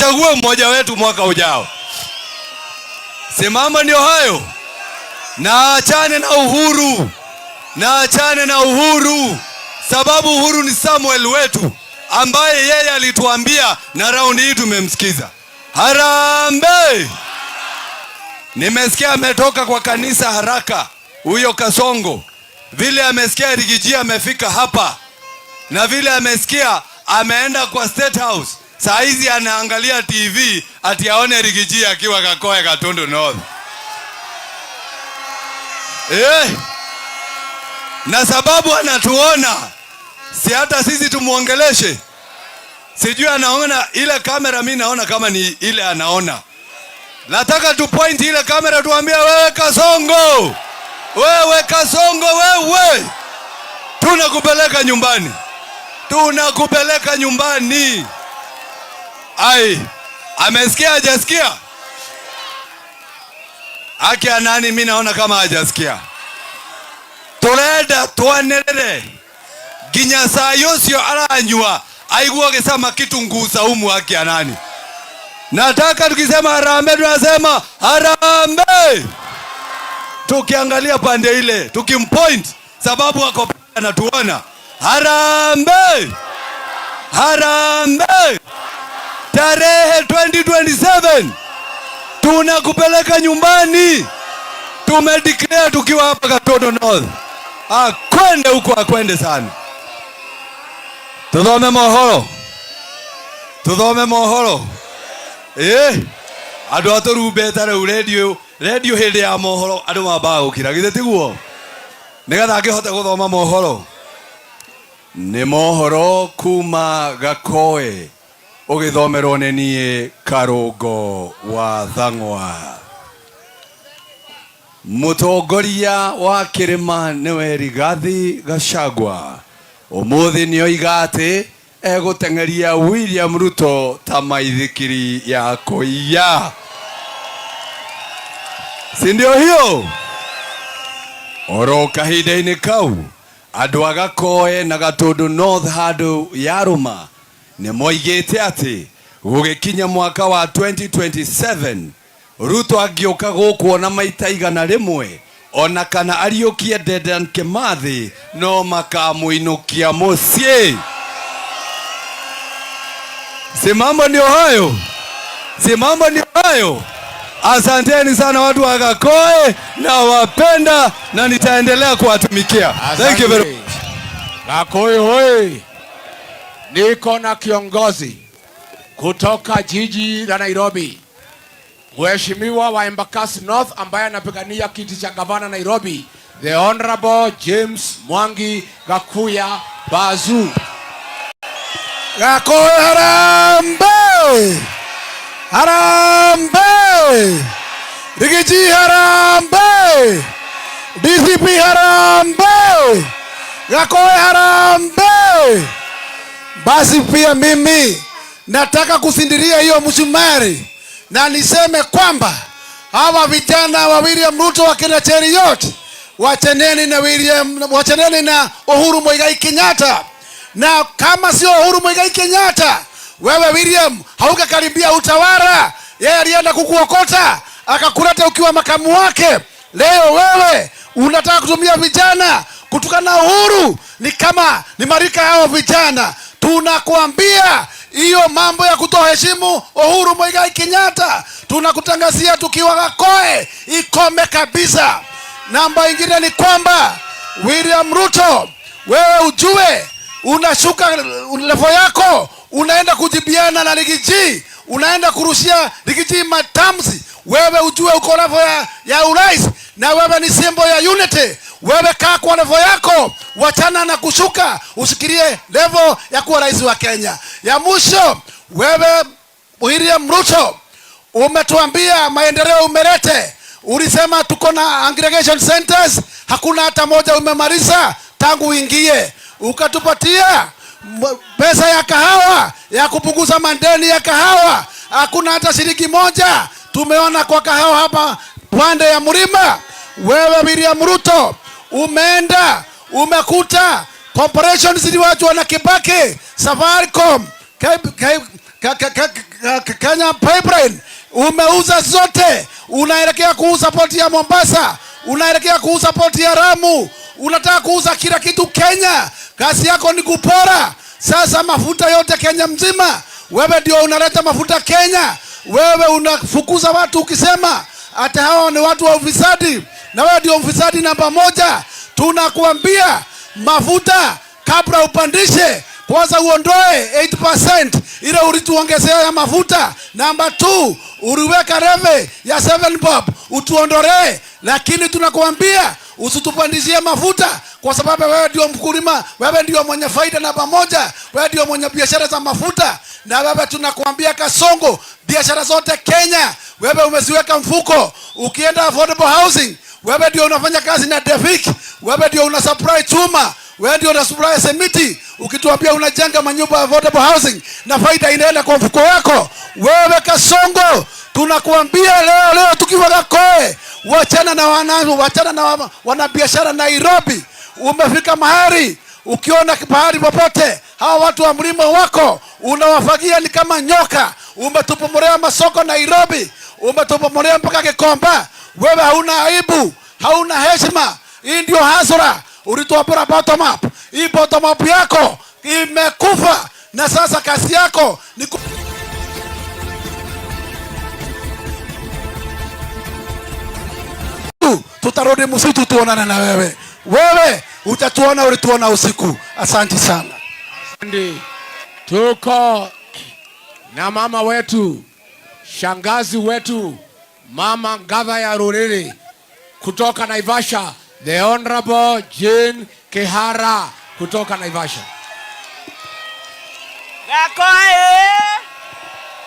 achague mmoja wetu mwaka ujao. Simama ndio hayo. Na achane na Uhuru. Na achane na Uhuru. Sababu Uhuru ni Samuel wetu ambaye yeye alituambia na raundi hii tumemsikiza. Harambee! Nimesikia ametoka kwa kanisa haraka huyo Kasongo. Vile amesikia Rigiji amefika hapa. Na vile amesikia ameenda kwa State House. Saa hizi anaangalia TV ati aone Rigiji akiwa Kakoe Gatundu North. Na sababu anatuona, si hata sisi tumuongeleshe. Sijui anaona ile kamera, mimi naona kama ni ile anaona. Nataka tu point ile kamera tuambie, wewe Kasongo. Wewe Kasongo wewe. Tunakupeleka nyumbani. Tunakupeleka nyumbani. Ai, amesikia hajasikia? Haki ya nani? Mimi naona kama hajasikia. Turenda twanelele ginya saa yosio aranywa aigua gesama kitu nguza umu. Haki ya nani? Nataka tukisema harambee tunasema harambee. Tukiangalia pande ile tukimpoint sababu wako anatuona. Harambee. Harambee. Tarehe 2027 tunakupeleka nyumbani. Tumedeclare tukiwa hapa Gatundu North. Akwende huko, akwende sana. Tudome mohoro. Tudome mohoro. Adu atorube tare radio hede ya mohoro adu mabago kiragite tiguo. Nigatha akihota guthoma mohoro. Ni mohoro kuma Gakoe. Ugithomerwo ni nie Karungo wa Thang'wa. Mutongoria wa Kirima niwe Rigathi Gachagua. Umuthi ni oigate eguteng'eria William Ruto ta maithikiri ya koiya. Si ndio hiyo? Oro kahinda-inĩ kau andũ a Gakoe na Gatundu North handũ yarũma nĩ moigĩte atĩ gũgĩkinya mwaka wa 2027 Ruto angĩũka gũkuona maita igana rĩmwe ona kana ariũkie Dedan Kimathi no makamũinũkia mũciĩ. Si mambo ndio hayo? Si mambo ndio hayo? Asanteni sana watu wa Gakoe, na wapenda na nitaendelea kuwatumikia. Thank you very much. Gakoe hoi. Niko na kiongozi kutoka jiji la Nairobi, Mheshimiwa wa Embakasi North ambaye anapigania kiti cha gavana Nairobi, the Honorable James Mwangi Gakuya Bazu. Gakoe harambee! Harambee! Rigiji harambee! DCP harambee! Gakoe harambee! Basi pia mimi nataka kusindiria hiyo msumari na niseme kwamba hawa vijana wa William Ruto wa kina Cheruiyot wachaneni na Uhuru Muigai Kenyatta. Na kama sio Uhuru Muigai Kenyatta, wewe William haukakaribia utawala. Yeye alienda kukuokota akakuleta ukiwa makamu wake. Leo wewe unataka kutumia vijana kutukana Uhuru. Ni kama ni marika hao vijana. Tunakuambia hiyo mambo ya kutoheshimu Uhuru Muigai Kenyatta tunakutangazia tukiwa Gakoe ikome kabisa. Namba ingine ni kwamba William Ruto, wewe ujue unashuka level yako, unaenda kujibiana na Rigiji, unaenda kurushia Rigiji matamzi. Wewe ujue uko level ya urais na wewe ni symbol ya unity. Wewe kaa kwa level yako, wachana na kushuka, usikirie level ya kuwa rais wa Kenya. Ya mwisho, wewe William Ruto umetuambia maendeleo umelete. Ulisema tuko na aggregation centers, hakuna hata moja umemaliza tangu uingie. Ukatupatia pesa ya kahawa ya kupunguza madeni ya kahawa, hakuna hata shilingi moja tumeona kwa kahawa hapa pande ya Mlima. Wewe William Ruto umeenda umekuta corporations ziliwachwa na Kibaki, Safaricom, Kenya Pipeline umeuza zote, unaelekea kuuza poti ya Mombasa, unaelekea kuuza poti ya Ramu, unataka kuuza kila kitu Kenya. Kazi yako ni kupora. Sasa mafuta yote Kenya mzima, wewe ndio unaleta mafuta Kenya. Wewe unafukuza watu ukisema hata hawa ni watu wa ufisadi, na wewe ndio mfisadi namba moja. Tunakuambia mafuta kabla upandishe, kwanza uondoe 8% ile ulituongezea ya mafuta. Namba 2, uliweka reve ya 7 bob utuondolee, lakini tunakuambia usitupandishie mafuta, kwa sababu wewe ndio mkulima, wewe ndio mwenye faida namba moja, wewe ndio mwenye biashara za mafuta. Na wewe tunakuambia Kasongo, biashara zote Kenya wewe umeziweka mfuko. Ukienda affordable housing, wewe ndio unafanya kazi na Devik, wewe ndio una supply chuma, wewe ndio una supply semiti. Ukituambia unajenga manyumba affordable housing na faida inaenda kwa mfuko wako, wewe Kasongo, tunakuambia leo tukiwa Gakoe, wachana na wanabiashara Nairobi. Umefika mahali ukiona bahari popote, hawa watu wa mlima wako unawafagia ni kama nyoka. Umetupomolea masoko Nairobi, umetupomolea mpaka Gikomba. Wewe hauna aibu, hauna heshima. Hii ndio hasara. Ulituapora bottom up. Hii bottom up yako imekufa, na sasa kazi yako ni tutarudi msitu tuonana na wewe. Wewe utatuona, ulituona usiku. Asante sana. Tuko na mama wetu, shangazi wetu, Mama Ngatha ya Ruriri kutoka Naivasha, the Honorable Jane Kihara kutoka Naivasha.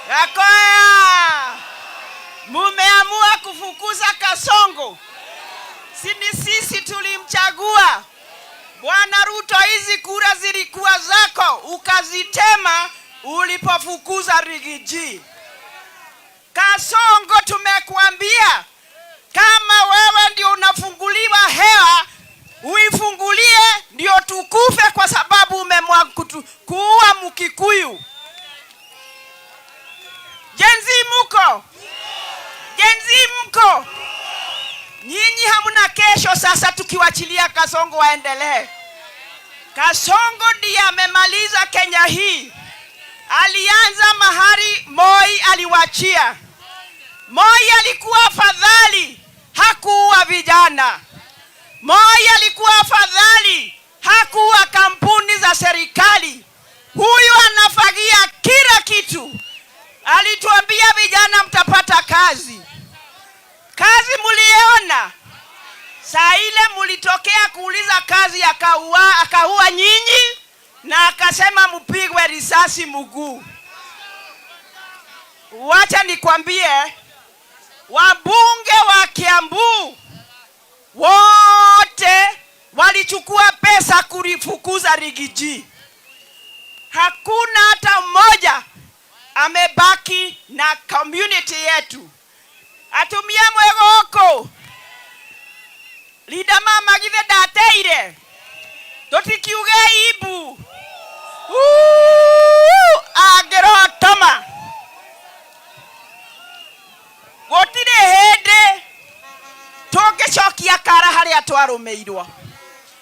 Gakoya, mumeamua kufukuza Kasongo. Sini sisi tulimchagua Bwana Ruto. Hizi kura zilikuwa zako, ukazitema ulipofukuza Rigiji. Kasongo, tumekuambia kama wewe ndio unafunguliwa hewa, uifungulie ndio tukufe, kwa sababu umemwa kuua Mkikuyu. Jenzi muko? Jenzi mko? Nyinyi hamuna kesho. Sasa tukiwachilia Kasongo waendelee. Kasongo ndiye amemaliza Kenya hii. Alianza mahali Moi aliwachia. Moi alikuwa afadhali, hakuua vijana. Moi alikuwa afadhali, hakuua kampuni za serikali. Huyu anafagia kila kitu. Alituambia vijana mtapata kazi. Kazi muliona? Saa ile mulitokea kuuliza kazi, akaua nyinyi na akasema mpigwe risasi mguu. Wacha nikwambie, wabunge wa Kiambu wote walichukua pesa kulifukuza Rigiji. Hakuna hata mmoja amebaki na community yetu. Atumia mwegoko Lida mama githe dateire totikiuge ibu agerotoma gotire hende togecokia kara haria twarumeirwa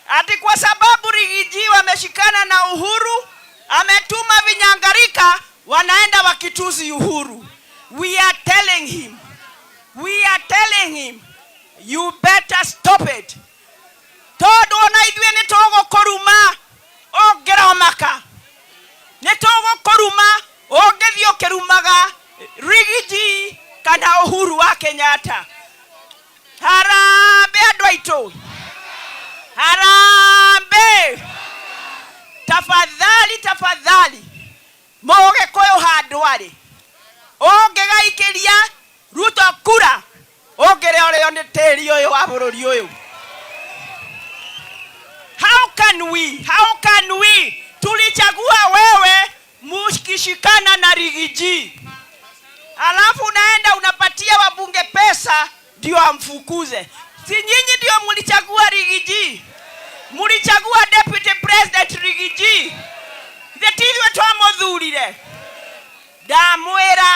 ati kwa sababu Rigiji wameshikana na Uhuru, ametuma vinyangarika wanaenda wakituzi Uhuru. We are telling him you better stop it. Todo na idwe ne togo koruma ogeromaka ne togo koruma ogethio kerumaga Rigiji kana Uhuru wa Kenyatta. Harambe adwaito, harambe. Tafadhali moge koyo handwari ogegaikiria Ruto kura ogere ole one teri oyo wa bururi oyo. How can we tulichagua wewe mukishikana na Rigiji, alafu naenda unapatia wabunge pesa ndio amfukuze? Si nyinyi ndio mulichagua Rigiji? Mulichagua deputy president Rigiji. Thetiwe twamuthurire ndamwira